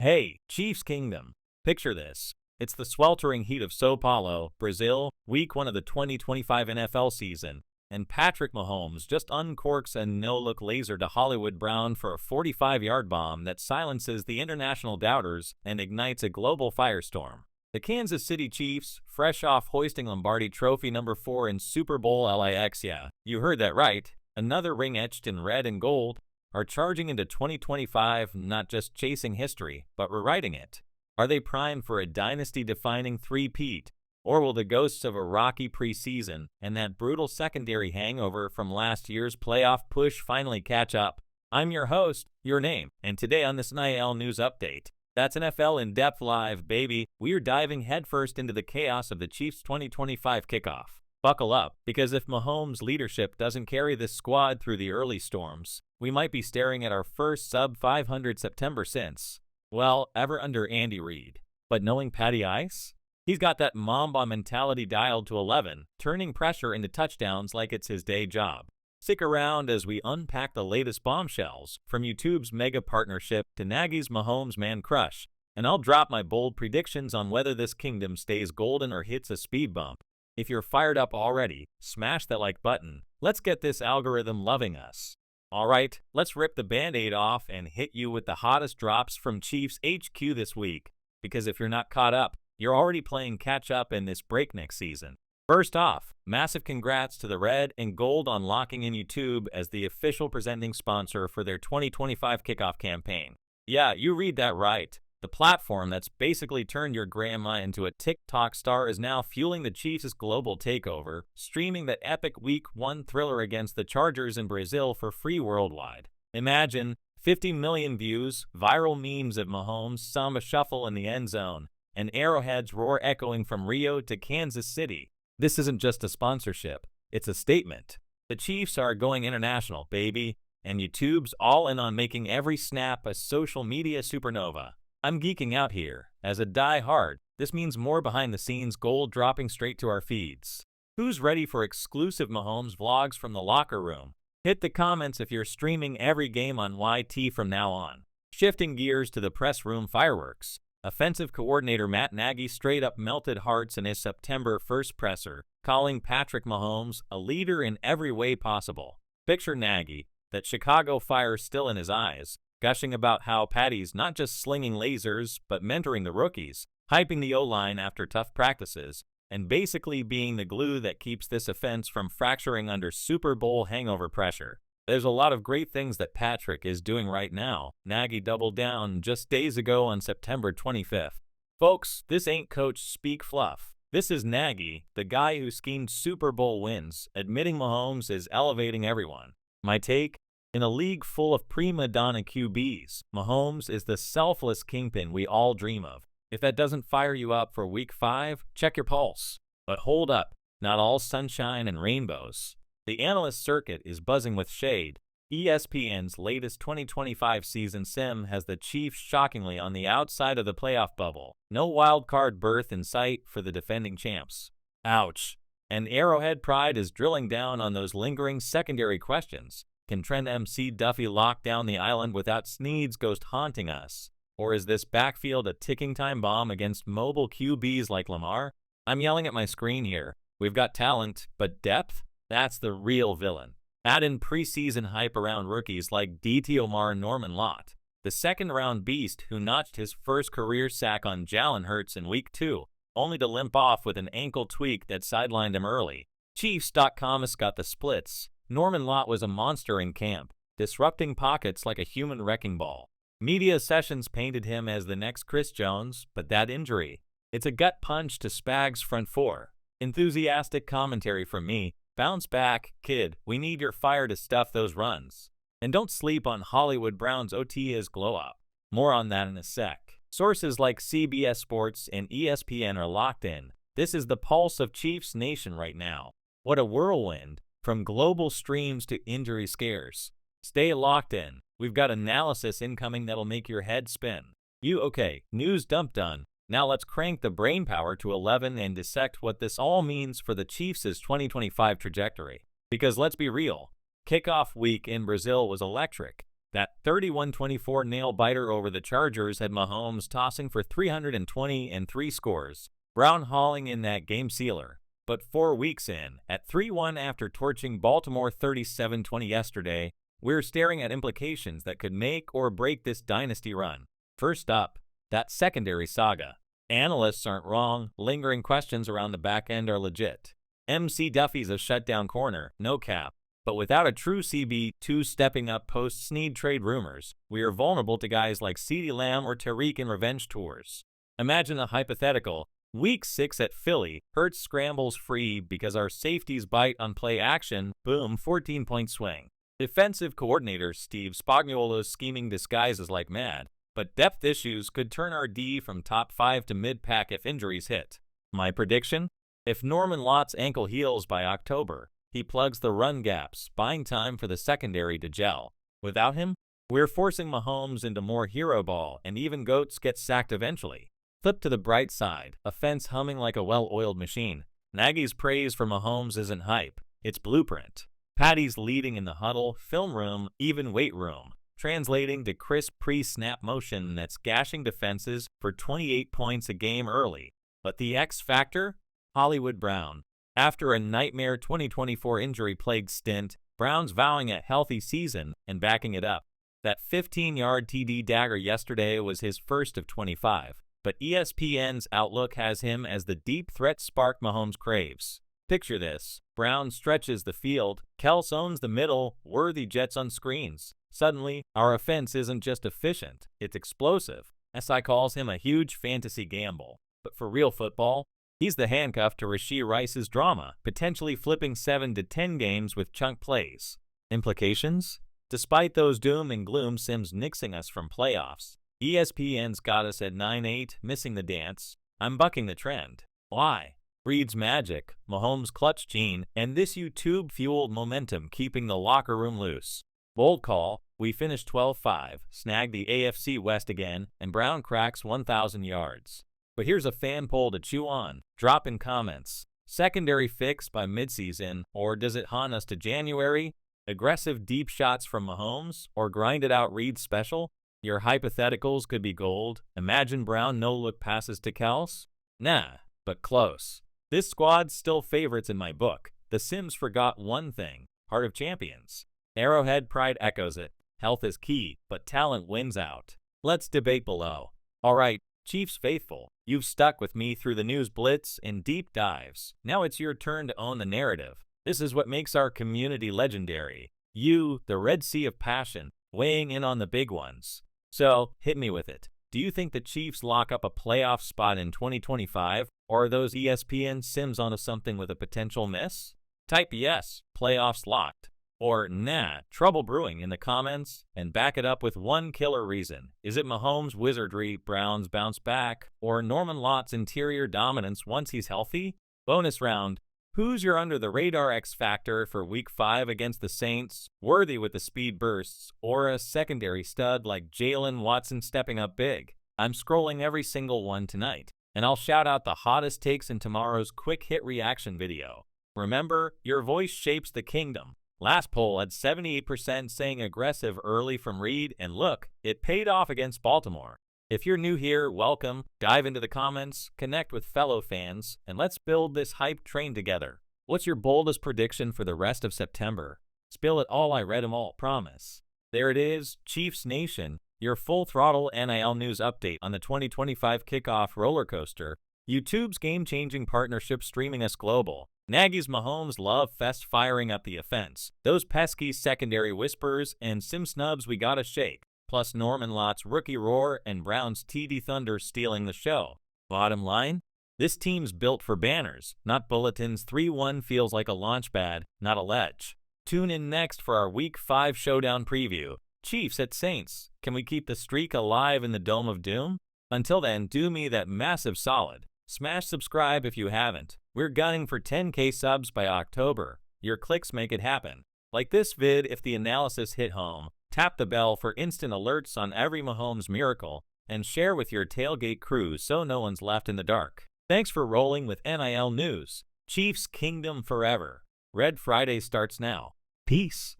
Hey, Chiefs Kingdom. Picture this. It's the sweltering heat of Sao Paulo, Brazil, week 1 of the 2025 NFL season, and Patrick Mahomes just uncorks a no-look laser to Hollywood Brown for a 45-yard bomb that silences the international doubters and ignites a global firestorm. The Kansas City Chiefs, fresh off hoisting Lombardi Trophy number 4 in Super Bowl LAX, yeah, you heard that right, another ring etched in red and gold, are charging into 2025 not just chasing history, but rewriting it. Are they primed for a dynasty-defining three-peat, or will the ghosts of a rocky preseason and that brutal secondary hangover from last year's playoff push finally catch up? I'm your host, your name, and today on this NIL News Update, that's NFL In-Depth Live, baby, we're diving headfirst into the chaos of the Chiefs' 2025 kickoff. Buckle up, because if Mahomes' leadership doesn't carry this squad through the early storms, we might be staring at our first sub-500 September since, well, ever under Andy Reid. But knowing Patty Ice? He's got that Mamba mentality dialed to 11, turning pressure into touchdowns like it's his day job. Stick around as we unpack the latest bombshells, from YouTube's mega partnership to Nagy's Mahomes man crush, and I'll drop my bold predictions on whether this kingdom stays golden or hits a speed bump. If you're fired up already, smash that like button. Let's get this algorithm loving us. Alright, let's rip the band-aid off and hit you with the hottest drops from Chiefs HQ this week, because if you're not caught up, you're already playing catch-up in this breakneck season. First off, massive congrats to the Red and Gold on locking in YouTube as the official presenting sponsor for their 2025 kickoff campaign. Yeah, you read that right. The platform that's basically turned your grandma into a TikTok star is now fueling the Chiefs' global takeover, streaming that epic Week 1 thriller against the Chargers in Brazil for free worldwide. Imagine 50 million views, viral memes of Mahomes' Samba Shuffle in the end zone, and Arrowhead's roar echoing from Rio to Kansas City. This isn't just a sponsorship, it's a statement. The Chiefs are going international, baby, and YouTube's all in on making every snap a social media supernova. I'm geeking out here. As a die-hard, this means more behind-the-scenes gold dropping straight to our feeds. Who's ready for exclusive Mahomes vlogs from the locker room? Hit the comments if you're streaming every game on YT from now on. Shifting gears to the press room fireworks. Offensive coordinator Matt Nagy straight up melted hearts in his September 1st presser, calling Patrick Mahomes a leader in every way possible. Picture Nagy, that Chicago fire still in his eyes, gushing about how Patty's not just slinging lasers, but mentoring the rookies, hyping the O-line after tough practices, and basically being the glue that keeps this offense from fracturing under Super Bowl hangover pressure. There's a lot of great things that Patrick is doing right now. Nagy doubled down just days ago on September 25th. Folks, this ain't coach speak fluff. This is Nagy, the guy who schemed Super Bowl wins, admitting Mahomes is elevating everyone. My take? In a league full of prima donna QBs, Mahomes is the selfless kingpin we all dream of. If that doesn't fire you up for Week 5, check your pulse. But hold up, not all sunshine and rainbows. The analyst circuit is buzzing with shade. ESPN's latest 2025 season sim has the Chiefs shockingly on the outside of the playoff bubble. No wild card berth in sight for the defending champs. Ouch. And Arrowhead Pride is drilling down on those lingering secondary questions. Can Trent MC Duffy lock down the island without Snead's ghost haunting us? Or is this backfield a ticking time bomb against mobile QBs like Lamar? I'm yelling at my screen here. We've got talent, but depth? That's the real villain. Add in preseason hype around rookies like DT Omar and Norman Lott, the second-round beast who notched his first career sack on Jalen Hurts in Week 2, only to limp off with an ankle tweak that sidelined him early. Chiefs.com has got the splits. Norman Lott was a monster in camp, disrupting pockets like a human wrecking ball. Media sessions painted him as the next Chris Jones, but that injury, it's a gut punch to Spags' front four. Enthusiastic commentary from me. Bounce back, kid. We need your fire to stuff those runs. And don't sleep on Hollywood Brown's OTA's glow-up. More on that in a sec. Sources like CBS Sports and ESPN are locked in. This is the pulse of Chiefs Nation right now. What a whirlwind. From global streams to injury scares. Stay locked in. We've got analysis incoming that'll make your head spin. Okay, news dump done. Now let's crank the brainpower to 11 and dissect what this all means for the Chiefs' 2025 trajectory. Because let's be real, kickoff week in Brazil was electric. That 31-24 nail-biter over the Chargers had Mahomes tossing for 320 and 3 scores, Brown hauling in that game sealer. But 4 weeks in, at 3-1 after torching Baltimore 37-20 yesterday, we're staring at implications that could make or break this dynasty run. First up, that secondary saga. Analysts aren't wrong, lingering questions around the back end are legit. MC Duffy's a shutdown corner, no cap. But without a true CB2 stepping up post-Snead trade rumors, we are vulnerable to guys like CeeDee Lamb or Tariq in revenge tours. Imagine a hypothetical. Week 6 at Philly, Hurts scrambles free because our safeties bite on play action, boom, 14-point swing. Defensive coordinator Steve Spagnuolo's scheming disguises like mad, but depth issues could turn our D from top 5 to mid-pack if injuries hit. My prediction? If Norman Lott's ankle heals by October, he plugs the run gaps, buying time for the secondary to gel. Without him, we're forcing Mahomes into more hero ball, and even Goats get sacked eventually. Flip to the bright side, offense humming like a well-oiled machine. Nagy's praise for Mahomes isn't hype, it's blueprint. Patty's leading in the huddle, film room, even weight room, translating to crisp pre-snap motion that's gashing defenses for 28 points a game early. But the X factor? Hollywood Brown. After a nightmare 2024 injury-plagued stint, Brown's vowing a healthy season and backing it up. That 15-yard TD dagger yesterday was his first of 25, but ESPN's Outlook has him as the deep threat spark Mahomes craves. Picture this. Brown stretches the field, Kels owns the middle, Worthy jets on screens. Suddenly, our offense isn't just efficient, it's explosive. SI calls him a huge fantasy gamble. But for real football, he's the handcuff to Rashee Rice's drama, potentially flipping 7 to 10 games with chunk plays. Implications? Despite those doom and gloom sims nixing us from playoffs, ESPN's got us at 9-8, missing the dance. I'm bucking the trend. Why? Reed's magic, Mahomes' clutch gene, and this YouTube-fueled momentum keeping the locker room loose. Bold call, we finished 12-5, snagged the AFC West again, and Brown cracks 1,000 yards. But here's a fan poll to chew on. Drop in comments. Secondary fix by midseason, or does it haunt us to January? Aggressive deep shots from Mahomes, or grinded out Reed special? Your hypotheticals could be gold. Imagine Brown no-look passes to Kels? Nah, but close. This squad's still favorites in my book. The Sims forgot one thing. Heart of champions. Arrowhead pride echoes it. Health is key, but talent wins out. Let's debate below. Alright, Chiefs faithful, you've stuck with me through the news blitz and deep dives. Now it's your turn to own the narrative. This is what makes our community legendary. You, the Red Sea of passion, weighing in on the big ones. So, hit me with it. Do you think the Chiefs lock up a playoff spot in 2025, or are those ESPN Sims onto something with a potential miss? Type yes, playoffs locked. Or nah, trouble brewing in the comments, and back it up with one killer reason. Is it Mahomes' wizardry, Brown's bounce back, or Norman Lott's interior dominance once he's healthy? Bonus round. Who's your under-the-radar X factor for Week 5 against the Saints? Worthy with the speed bursts, or a secondary stud like Jalen Watson stepping up big? I'm scrolling every single one tonight, and I'll shout out the hottest takes in tomorrow's quick hit reaction video. Remember, your voice shapes the kingdom. Last poll had 78% saying aggressive early from Reed, and look, it paid off against Baltimore. If you're new here, welcome. Dive into the comments, connect with fellow fans, and let's build this hype train together. What's your boldest prediction for the rest of September? Spill it all, I read 'em all, promise. There it is, Chiefs Nation, your full-throttle NIL news update on the 2025 kickoff roller coaster, YouTube's game-changing partnership streaming us global, Nagy's Mahomes love fest firing up the offense, those pesky secondary whispers and sim snubs we gotta shake, plus Norman Lott's rookie roar and Brown's TD Thunder stealing the show. Bottom line? This team's built for banners, not bulletins. 3-1 feels like a launch pad, not a ledge. Tune in next for our Week 5 showdown preview. Chiefs at Saints. Can we keep the streak alive in the Dome of Doom? Until then, do me that massive solid. Smash subscribe if you haven't. We're gunning for 10K subs by October. Your clicks make it happen. Like this vid if the analysis hit home. Tap the bell for instant alerts on every Mahomes miracle, and share with your tailgate crew so no one's left in the dark. Thanks for rolling with NIL News. Chiefs Kingdom forever. Red Friday starts now. Peace.